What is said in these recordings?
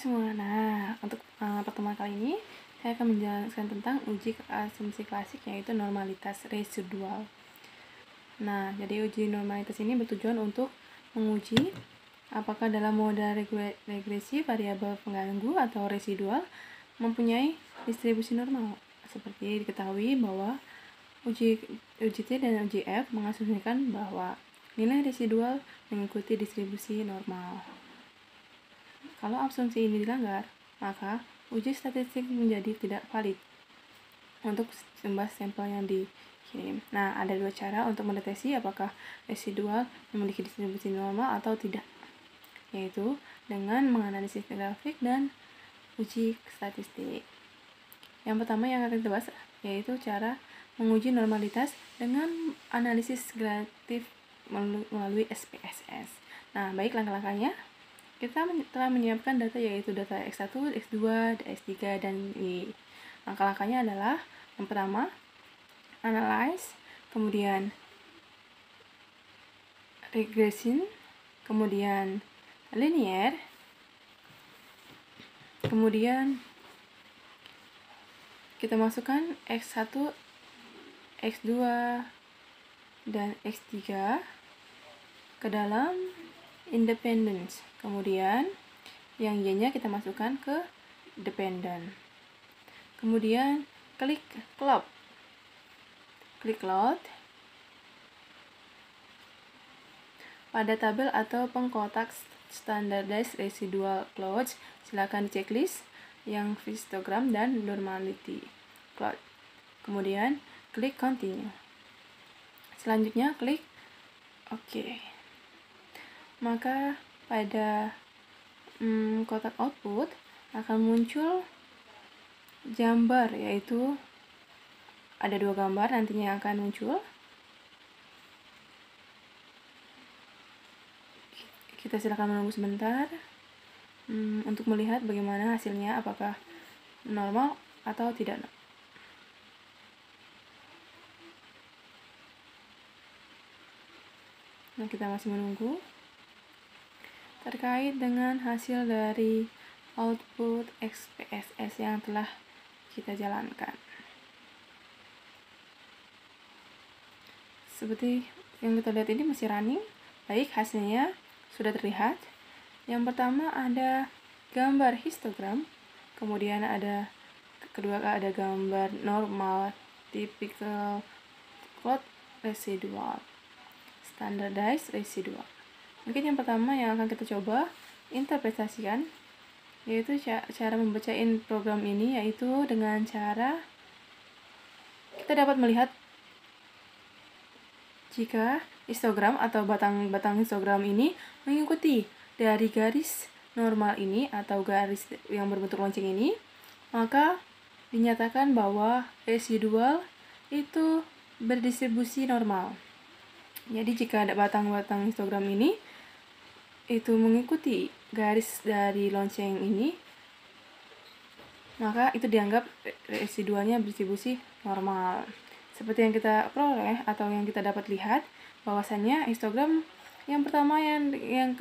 semua. Nah, untuk pertemuan kali ini saya akan menjelaskan tentang uji asumsi klasik, yaitu normalitas residual. Nah, jadi uji normalitas ini bertujuan untuk menguji apakah dalam moda regresi variabel pengganggu atau residual mempunyai distribusi normal. Seperti diketahui bahwa uji T dan uji F mengasumsikan bahwa nilai residual mengikuti distribusi normal. Kalau asumsi ini dilanggar, maka uji statistik menjadi tidak valid untuk jumlah sampel yang dikirim. Nah, ada dua cara untuk mendeteksi apakah residual memiliki distribusi normal atau tidak, yaitu dengan menganalisis grafik dan uji statistik. Yang pertama yang akan kita bahas yaitu cara menguji normalitas dengan analisis grafik melalui SPSS. Nah, baik langkah-langkahnya. Kita telah menyiapkan data, yaitu data X1, X2, X3, dan Y. Langkah-langkahnya adalah yang pertama, analyze, kemudian regression, kemudian linear, kemudian kita masukkan X1, X2, dan X3 ke dalam independence. Kemudian yang Y-nya kita masukkan ke dependent. Kemudian klik load. Pada tabel atau pengkotak standardized residual plots, silakan checklist yang histogram dan normality plot. Kemudian klik continue. Selanjutnya klik OK. Maka pada kotak output akan muncul gambar, yaitu ada dua gambar nantinya akan muncul. Kita silakan menunggu sebentar untuk melihat bagaimana hasilnya, apakah normal atau tidak. Nah, kita masih menunggu. Terkait dengan hasil dari output SPSS yang telah kita jalankan, seperti yang kita lihat ini masih running. Baik, hasilnya sudah terlihat. Yang pertama ada gambar histogram, kemudian kedua ada gambar normal, typical, plot, residual, standardized residual. Mungkin yang pertama yang akan kita coba interpretasikan, yaitu cara membacain program ini, yaitu dengan cara kita dapat melihat jika histogram atau batang histogram ini mengikuti dari garis normal ini atau garis yang berbentuk lonceng ini, maka dinyatakan bahwa residual itu berdistribusi normal. Jadi jika ada batang-batang histogram ini itu mengikuti garis dari lonceng ini, maka itu dianggap residualnya berdistribusi normal. Seperti yang kita peroleh atau yang kita dapat lihat, bahwasannya histogram yang pertama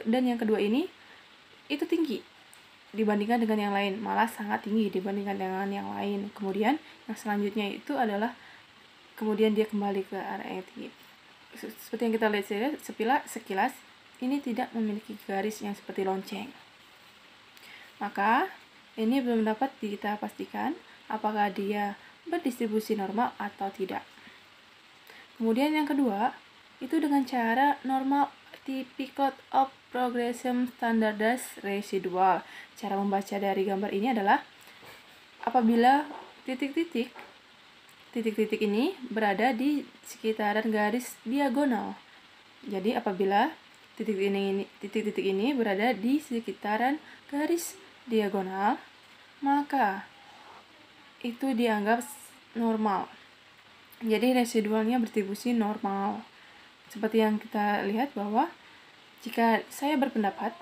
dan yang kedua ini itu tinggi dibandingkan dengan yang lain, malah sangat tinggi dibandingkan dengan yang lain. Kemudian yang selanjutnya itu adalah kemudian dia kembali ke arah yang tinggi. Seperti yang kita lihat sekilas, ini tidak memiliki garis yang seperti lonceng. Maka ini belum dapat kita pastikan apakah dia berdistribusi normal atau tidak. Kemudian yang kedua, itu dengan cara normal typical of progression standardized residual. Cara membaca dari gambar ini adalah apabila titik-titik ini berada di sekitaran garis diagonal. Jadi apabila titik-titik ini berada di sekitaran garis diagonal, maka itu dianggap normal. Jadi residualnya berdistribusi normal. Seperti yang kita lihat bahwa jika saya berpendapat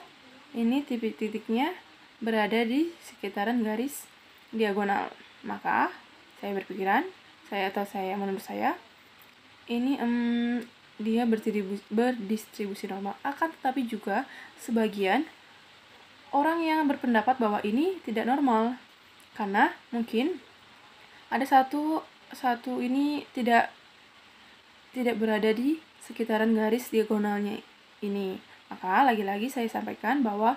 ini titik-titiknya berada di sekitaran garis diagonal, maka saya berpikiran, menurut saya ini dia berdistribusi normal. Akan tetapi juga sebagian orang yang berpendapat bahwa ini tidak normal, karena mungkin ada satu ini tidak berada di sekitaran garis diagonalnya ini. Maka lagi-lagi saya sampaikan bahwa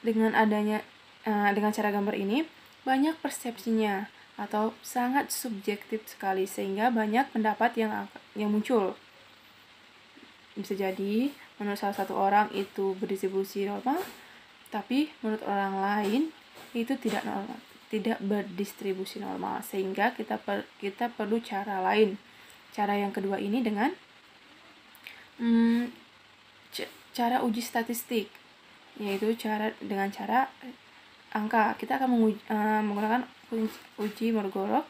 dengan adanya dengan cara gambar ini banyak persepsinya atau sangat subjektif sekali, sehingga banyak pendapat yang muncul. Bisa jadi menurut salah satu orang itu berdistribusi normal, tapi menurut orang lain itu tidak normal, tidak berdistribusi normal, sehingga kita perlu cara lain. Cara yang kedua ini dengan cara uji statistik, yaitu dengan cara angka. Kita akan menggunakan uji Kolmogorov.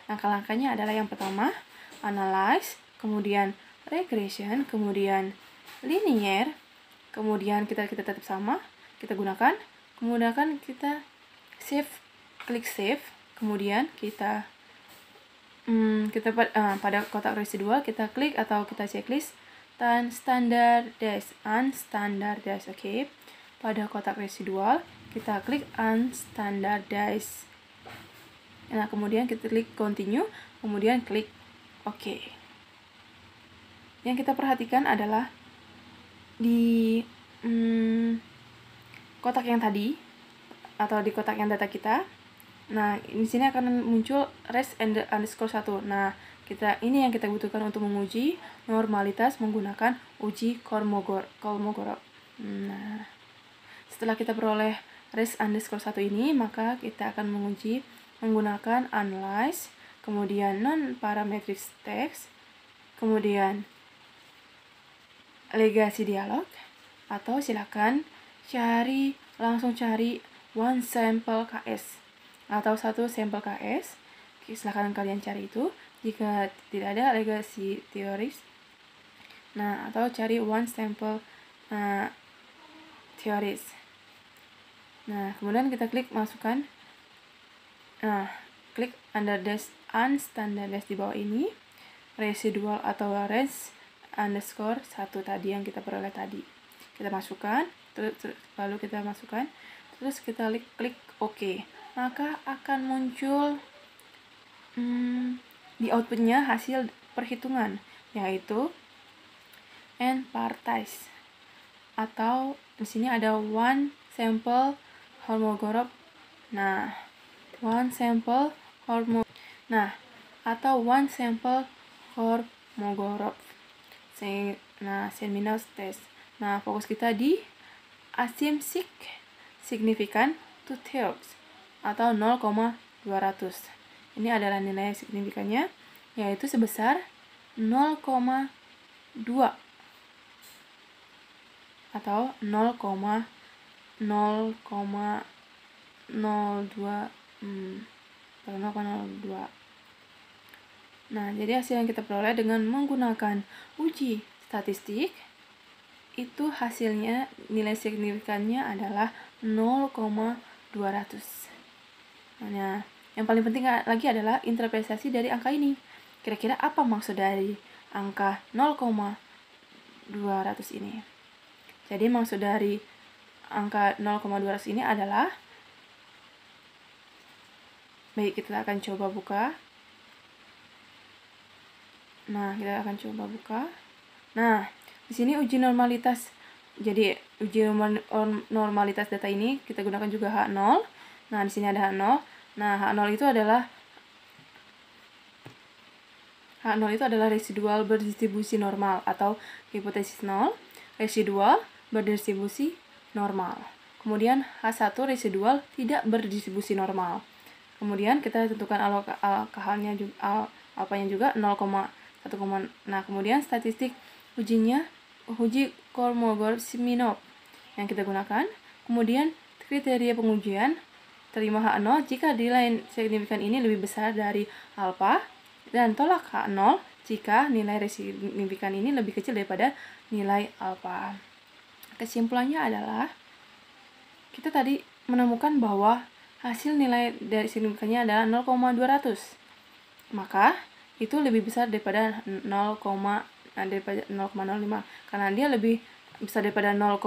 Langkah-langkahnya adalah yang pertama analyze, kemudian regression, kemudian linear, kemudian kita tetap sama, kita gunakan, kemudian kita klik save, kemudian kita pada kotak residual kita klik atau kita checklist unstandardized, oke. Pada kotak residual kita klik unstandardized. Nah, kemudian kita klik continue, kemudian klik oke. Yang kita perhatikan adalah di kotak yang tadi atau di kotak yang data kita. Nah, di sini akan muncul res underscore 1. Nah, ini yang kita butuhkan untuk menguji normalitas menggunakan uji Kolmogorov. Nah, setelah kita peroleh res underscore 1 ini, maka kita akan menguji menggunakan analyze, kemudian non-parametric text, kemudian legasi dialog, atau silakan langsung cari one sample KS atau satu sampel KS. Silahkan kalian cari itu jika tidak ada legasi teoris. Nah, atau cari one sample teoris. Nah, kemudian kita klik masukkan. Nah, klik unstandardized di bawah ini, residual atau res underscore 1 tadi yang kita peroleh tadi. Kita masukkan, lalu kita masukkan, terus kita klik OK. Maka akan muncul di outputnya hasil perhitungan, yaitu n partize, atau di sini ada one sample Kolmogorov. Nah, one sample Kolmogorov. Nah, Seminar test. Nah, fokus kita di asymmetric signifikan 2/3 atau 0,200. Ini adalah nilai signifikannya, yaitu sebesar 0,2 atau 0,02. Nah, jadi hasil yang kita peroleh dengan menggunakan uji statistik itu hasilnya nilai signifikannya adalah 0,200. Nah, yang paling penting lagi adalah interpretasi dari angka ini. Kira-kira apa maksud dari angka 0,200 ini? Jadi maksud dari angka 0,200 ini adalah, baik, kita akan coba buka. Nah, kita akan coba buka. Nah, di sini uji normalitas. Jadi uji normalitas data ini kita gunakan juga H0. Nah, di sini ada H0. Nah, H0 itu adalah residual berdistribusi normal atau hipotesis 0, residual berdistribusi normal. Kemudian H1 residual tidak berdistribusi normal. Kemudian kita tentukan alpanya juga 0,1. Nah, kemudian statistik uji Kolmogorov-Smirnov yang kita gunakan. Kemudian kriteria pengujian terima H0 jika nilai signifikan ini lebih besar dari alfa, dan tolak H0 jika nilai signifikan ini lebih kecil daripada nilai alfa. Kesimpulannya adalah kita tadi menemukan bahwa hasil nilai dari signifikannya adalah 0,200. Maka itu lebih besar daripada 0,05 karena dia lebih besar daripada 0,05,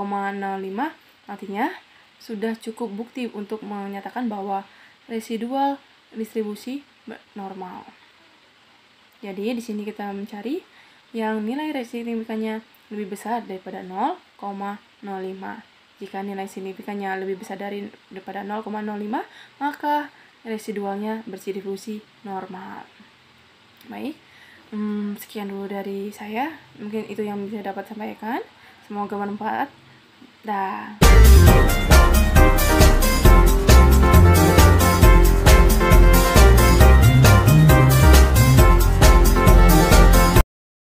artinya sudah cukup bukti untuk menyatakan bahwa residual distribusi normal. Jadi di sini kita mencari yang nilai signifikannya lebih besar daripada 0,05. Jika nilai signifikannya lebih besar daripada 0,05, maka residualnya berdistribusi normal. Baik, sekian dulu dari saya. Mungkin itu yang bisa dapat sampaikan. Semoga bermanfaat. Dah.